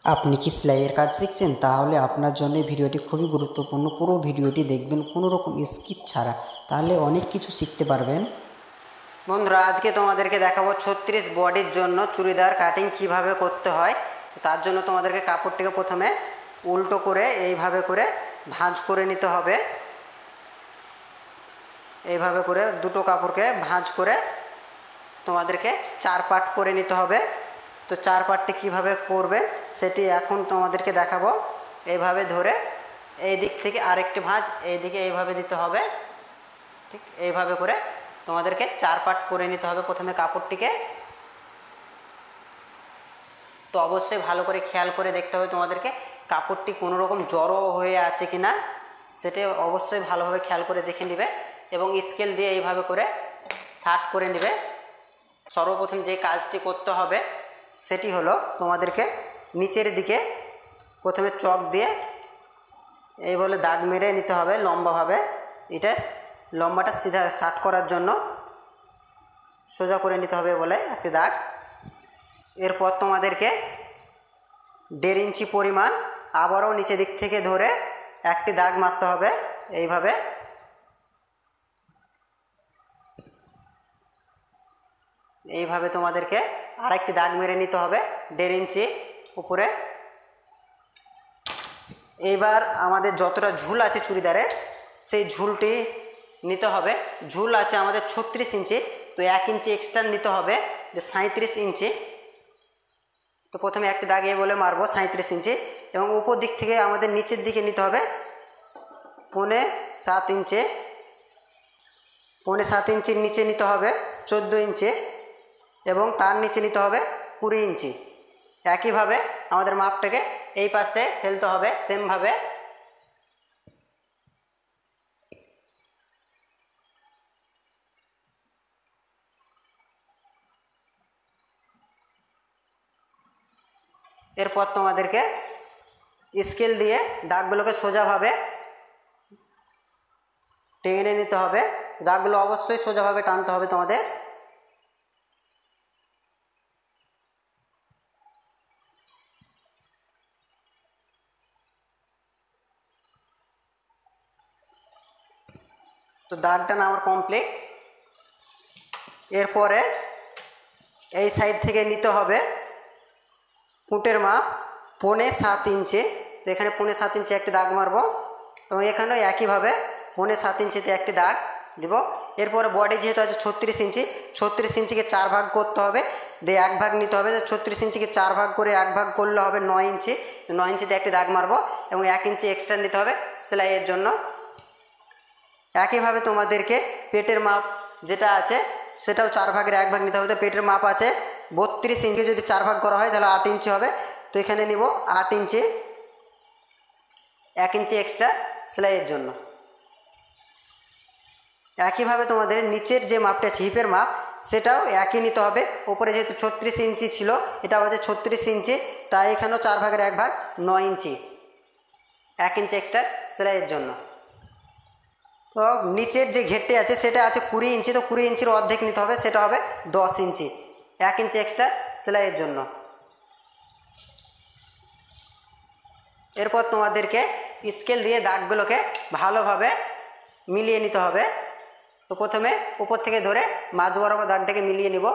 আপনি কি সেলাইয়ের কাজ শিখছেন? তাহলে আপনার জন্য এই ভিডিওটি খুবই গুরুত্বপূর্ণ। পুরো ভিডিওটি দেখবেন কোনো রকম স্কিপ ছাড়া, তাহলে অনেক কিছু শিখতে পারবেন। বন্ধুরা, আজকে তোমাদেরকে দেখাবো 36 বডির জন্য চুড়িদার কাটিং কিভাবে করতে হয়। তার জন্য তোমাদেরকে কাপড়টিকে প্রথমে উল্টো করে এইভাবে করে ভাঁজ করে নিতে হবে। এইভাবে করে দুটো কাপড়কে ভাঁজ করে তোমাদেরকে 4 পার্ট করে নিতে হবে। তো 4 পার্টটি কীভাবে করবে সেটি এখন তোমাদেরকে দেখাবো। এইভাবে ধরে এই দিক থেকে আরেকটি ভাঁজ এইদিকে এইভাবে দিতে হবে। ঠিক এইভাবে করে তোমাদেরকে 4 পার্ট করে নিতে হবে প্রথমে কাপড়টিকে। তো অবশ্যই ভালো করে খেয়াল করে দেখতে হবে তোমাদেরকে কাপড়টি কোনো রকম জড়ো হয়ে আছে কি না, সেটা অবশ্যই ভালোভাবে খেয়াল করে দেখে নেবে এবং স্কেল দিয়ে এইভাবে করে শার্ট করে নেবে। সর্বপ্রথম যে কাজটি করতে হবে সেটি হলো তোমাদেরকে নিচের দিকে প্রথমে চক দিয়ে এই বলে দাগ মেরে নিতে হবে লম্বাভাবে। এটা লম্বাটা সিধা শার্ট করার জন্য সোজা করে নিতে হবে বলে একটি দাগ। এরপর তোমাদেরকে 1.5 ইঞ্চি পরিমাণ আবারও নিচে দিক থেকে ধরে একটি দাগ মারতে হবে এইভাবে। এইভাবে তোমাদেরকে আরেকটি দাগ মেরে নিতে হবে 1.5 ইঞ্চি উপরে। এইবার আমাদের যতটা ঝুল আছে চুড়িদারে সেই ঝুলটি নিতে হবে। ঝুল আছে আমাদের 36 ইঞ্চি, তো 1 ইঞ্চি এক্সট্রা নিতে হবে, যে 37 ইঞ্চি। তো প্রথমে একটি দাগ এই বলে মারবো 37 ইঞ্চি এবং উপর দিক থেকে আমাদের নিচের দিকে নিতে হবে 7.5 ইঞ্চি। 7.5 ইঞ্চির নিচে নিতে হবে 14 ইঞ্চি এবং তার নিচে নিতে হবে 20 ইঞ্চি। একইভাবে আমাদের মাপটাকে এই পাশে ফেলতে হবে সেমভাবে। এরপর তোমাদেরকে স্কেল দিয়ে দাগগুলোকে সোজাভাবে টেনে নিতে হবে। দাগগুলো অবশ্যই সোজাভাবে টানতে হবে তোমাদের। তো দাগ টানা আমার কমপ্লিট। এরপরে এই সাইড থেকে নিতে হবে পুঁটের মাপ 7.5 ইঞ্চি। তো এখানে 7.5 ইঞ্চি একটি দাগ মারবো এবং এখানেও একইভাবে 7.5 ইঞ্চিতে একটি দাগ দিব। এরপরে বডি যেহেতু আছে 36 ইঞ্চি, 36 ইঞ্চিকে 4 ভাগ করতে হবে, দিয়ে 1 ভাগ নিতে হবে। 36 ইঞ্চিকে 4 ভাগ করে 1 ভাগ করলে হবে 9 ইঞ্চি। 9 ইঞ্চিতে একটি দাগ মারবো এবং 1 ইঞ্চি এক্সট্রা নিতে হবে সেলাইয়ের জন্য। একইভাবে তোমাদেরকে পেটের মাপ যেটা আছে সেটাও 4 ভাগের 1 ভাগ নিতে হবে। তো পেটের মাপ আছে 32 ইঞ্চি, যদি 4 ভাগ করা হয় তাহলে 8 ইঞ্চি হবে। তো এখানে নিব 8 ইঞ্চি, 1 ইঞ্চি এক্সট্রা সেলাইয়ের জন্য। একইভাবে তোমাদের নিচের যে মাপটা আছে হিপের মাপ সেটাও একই নিতে হবে। ওপরে যেহেতু 36 ইঞ্চি ছিল, এটা হচ্ছে 36 ইঞ্চি, তাই এখানেও 4 ভাগের 1 ভাগ 9 ইঞ্চি, 1 ইঞ্চি এক্সট্রা সেলাইয়ের জন্য। তো নিচের যে ঘেরটি আছে সেটা আছে 20 ইঞ্চি, তো 20 ইঞ্চির অর্ধেক নিতে হবে, সেটা হবে 10 ইঞ্চি, 1 ইঞ্চি এক্সট্রা সেলাইয়ের জন্য। এরপর তোমাদেরকে স্কেল দিয়ে দাগগুলোকে ভালোভাবে মিলিয়ে নিতে হবে। তো প্রথমে উপর থেকে ধরে মাঝ বরাবর দাগটাকে মিলিয়ে নিব।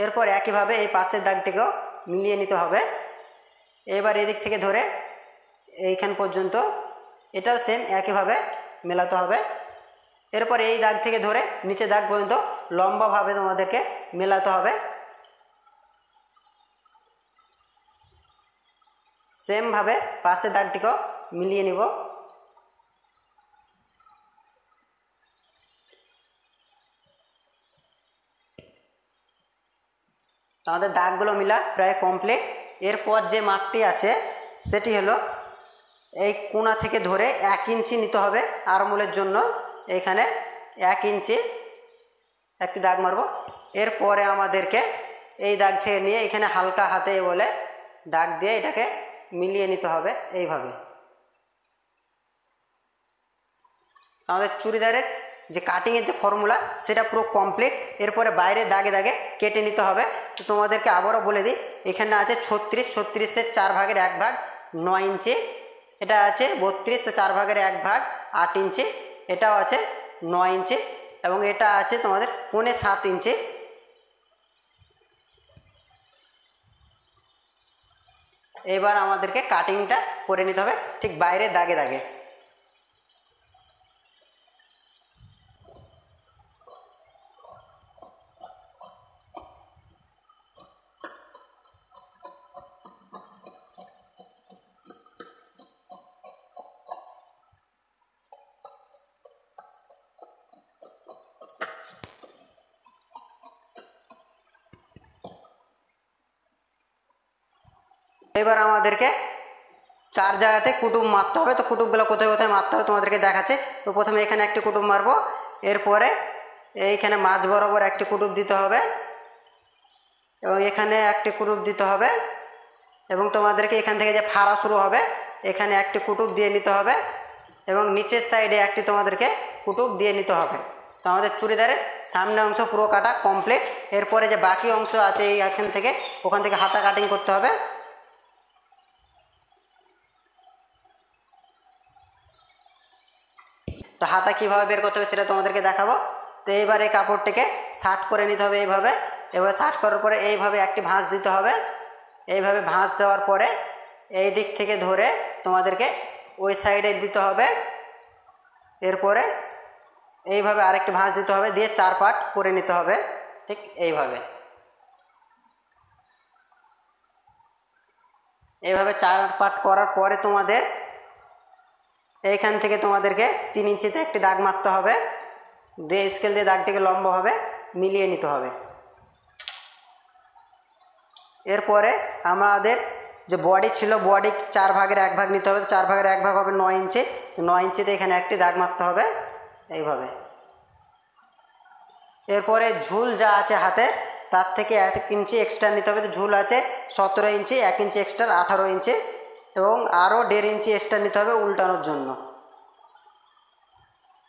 এরপর একইভাবে এই পাশের দাগটিকেও মিলিয়ে নিতে হবে। এবার এদিক থেকে ধরে এইখান পর্যন্ত এটাও সেম একইভাবে মেলাতে হবে। এরপর এই দাগ থেকে ধরে নিচে দাগ পর্যন্ত লম্বাভাবে তোমাদেরকে মেলাতে হবে। সেমভাবে পাশের দাগটিকেও মিলিয়ে নিব। আমাদের দাগগুলো মিলা প্রায় কমপ্লিট। এরপর যে মাপটি আছে সেটি হলো এই কোণা থেকে ধরে 1 ইঞ্চি নিতে হবে আরমোলের জন্য। এইখানে 1 ইঞ্চি একটি দাগ মারব। এরপরে আমাদেরকে এই দাগ থেকে নিয়ে এখানে হালকা হাতে বলে দাগ দিয়ে এটাকে মিলিয়ে নিতে হবে এইভাবে। আমাদের চুড়িদারের যে কাটিংয়ের যে ফর্মুলা সেটা পুরো কমপ্লিট। এরপরে বাইরে দাগে দাগে কেটে নিতে হবে। তো তোমাদেরকে আবারও বলে দিই, এখানে আছে 36, 36-এর 4 ভাগের 1 ভাগ 9 ইঞ্চি, এটা আছে 32, তো 4 ভাগের 1 ভাগ 8 ইঞ্চি, এটাও আছে 9 ইঞ্চি, এবং এটা আছে তোমাদের 7.25 ইঞ্চি। এবার আমাদেরকে কাটিংটা করে নিতে হবে ঠিক বাইরে দাগে দাগে। এবার আমাদেরকে 4 জায়গাতে কুটুম মারতে হবে। তো কুটুমগুলো কোথায় কোথায় মারতে হবে তোমাদেরকে দেখাচ্ছে। তো প্রথমে এখানে একটি কুটুম মারবো, এরপরে এইখানে মাঝ বরাবর একটি কুটুম দিতে হবে, এবং এখানে একটি কুটুম দিতে হবে, এবং তোমাদেরকে এখান থেকে যে ফাড়া শুরু হবে এখানে একটি কুটুম দিয়ে নিতে হবে, এবং নিচের সাইডে একটি তোমাদেরকে কুটুম দিয়ে নিতে হবে। তো আমাদের চুড়িদারের সামনে অংশ পুরো কাটা কমপ্লিট। এরপরে যে বাকি অংশ আছে এই এখান থেকে ওখান থেকে হাতা কাটিং করতে হবে। তো হাতা কীভাবে বের করতে হবে সেটা তোমাদেরকে দেখাবো। তো এইবার এই কাপড়টিকে শার্ট করে নিতে হবে এইভাবে। এবার শার্ট করার পরে এইভাবে একটি ভাঁজ দিতে হবে। এইভাবে ভাঁজ দেওয়ার পরে এই দিক থেকে ধরে তোমাদেরকে ওই সাইডে দিতে হবে। এরপরে এইভাবে আরেকটি ভাঁজ দিতে হবে, দিয়ে 4 পার্ট করে নিতে হবে ঠিক এইভাবে। এইভাবে 4 পার্ট করার পরে তোমাদের এইখান থেকে তোমাদেরকে 3 ইঞ্চিতে একটি দাগ মারতে হবে, দিয়ে স্কেল দিয়ে দাগটিকে লম্বাভাবে মিলিয়ে নিতে হবে। এরপরে আমাদের যে বডি ছিল বডি 4 ভাগের 1 ভাগ নিতে হবে। 4 ভাগের 1 ভাগ হবে 9 ইঞ্চি। 9 ইঞ্চিতে এখানে একটি দাগ মারতে হবে এইভাবে। এরপরে ঝুল যা আছে হাতে তার থেকে 1 ইঞ্চি এক্সট্রা নিতে হবে। তো ঝুল আছে 17 ইঞ্চি, 1 ইঞ্চি এক্সট্রা 18 ইঞ্চি, এবং আরও 1.5 ইঞ্চি এক্সট্রা নিতে হবে উল্টানোর জন্য।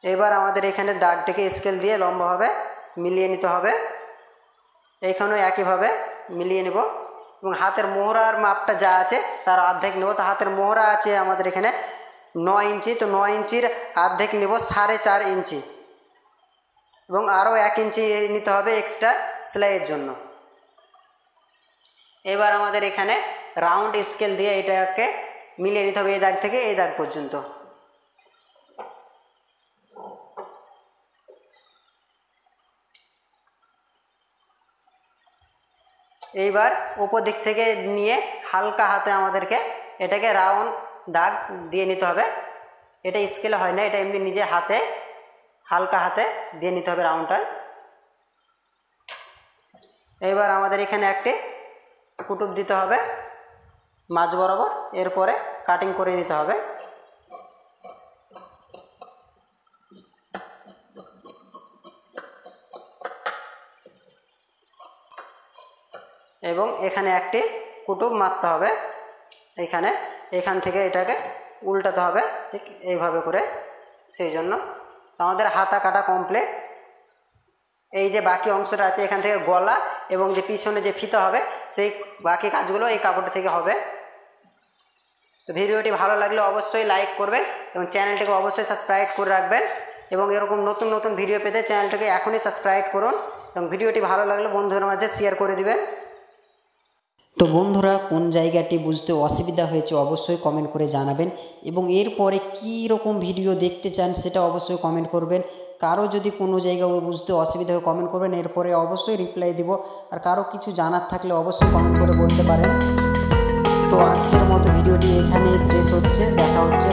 এবার আমাদের এখানে দাগটিকে স্কেল দিয়ে লম্বাভাবে মিলিয়ে নিতে হবে। এইখানেও একইভাবে মিলিয়ে নেব, এবং হাতের মোহরার মাপটা যা আছে তার অর্ধেক নেব। তো হাতের মোহরা আছে আমাদের এখানে 9 ইঞ্চি, তো 9 ইঞ্চির অর্ধেক নেব 4.5 ইঞ্চি, এবং আরও 1 ইঞ্চি নিতে হবে এক্সট্রা সেলাইয়ের জন্য। এবার আমাদের এখানে রাউন্ড স্কেল দিয়ে এটাকে মিলিয়ে নিতে হবে এই দাগ থেকে এই দাগ পর্যন্ত। এইবার উপর দিক থেকে নিয়ে হালকা হাতে আমাদেরকে এটাকে রাউন্ড দাগ দিয়ে নিতে হবে। এটা স্কেলে হয় না, এটা এমনি নিজে হাতে হালকা হাতে দিয়ে নিতে হবে রাউন্ডটা। এইবার আমাদের এখানে একটি কুটুম দিতে হবে মাঝ বরাবর, এরপরে কাটিং করে নিতে হবে। এবং এখানে একটি কুটুম মারতে হবে এখান থেকে এটাকে উল্টাতে হবে ঠিক এইভাবে করে। সেই জন্য আমাদের হাতা কাটা কমপ্লিট। এই যে বাকি অংশটা আছে এখান থেকে গলা এবং যে পিছনে যে ফিতা হবে সেই বাকি কাজগুলো এই কাপড়টা থেকে হবে। তো ভিডিওটি ভালো লাগলে অবশ্যই লাইক করবেন এবং চ্যানেলটিকে অবশ্যই সাবস্ক্রাইব করে রাখবেন, এবং এরকম নতুন নতুন ভিডিও পেতে চ্যানেলটিকে এখনই সাবস্ক্রাইব করুন, এবং ভিডিওটি ভালো লাগলে বন্ধুদের মাঝে শেয়ার করে দিবেন। তো বন্ধুরা, কোন জায়গাটি বুঝতে অসুবিধা হয়েছে অবশ্যই কমেন্ট করে জানাবেন, এবং এরপরে কী রকম ভিডিও দেখতে চান সেটা অবশ্যই কমেন্ট করবেন। কারো যদি কোনো জায়গায় বুঝতে অসুবিধা হয় কমেন্ট করবেন, এরপরে অবশ্যই রিপ্লাই দিব। আর কারো কিছু জানার থাকলে অবশ্যই কমেন্ট করে বলতে পারেন। তো আজকের মতো ভিডিওটি এখানেই শেষ হচ্ছে, দেখা হচ্ছে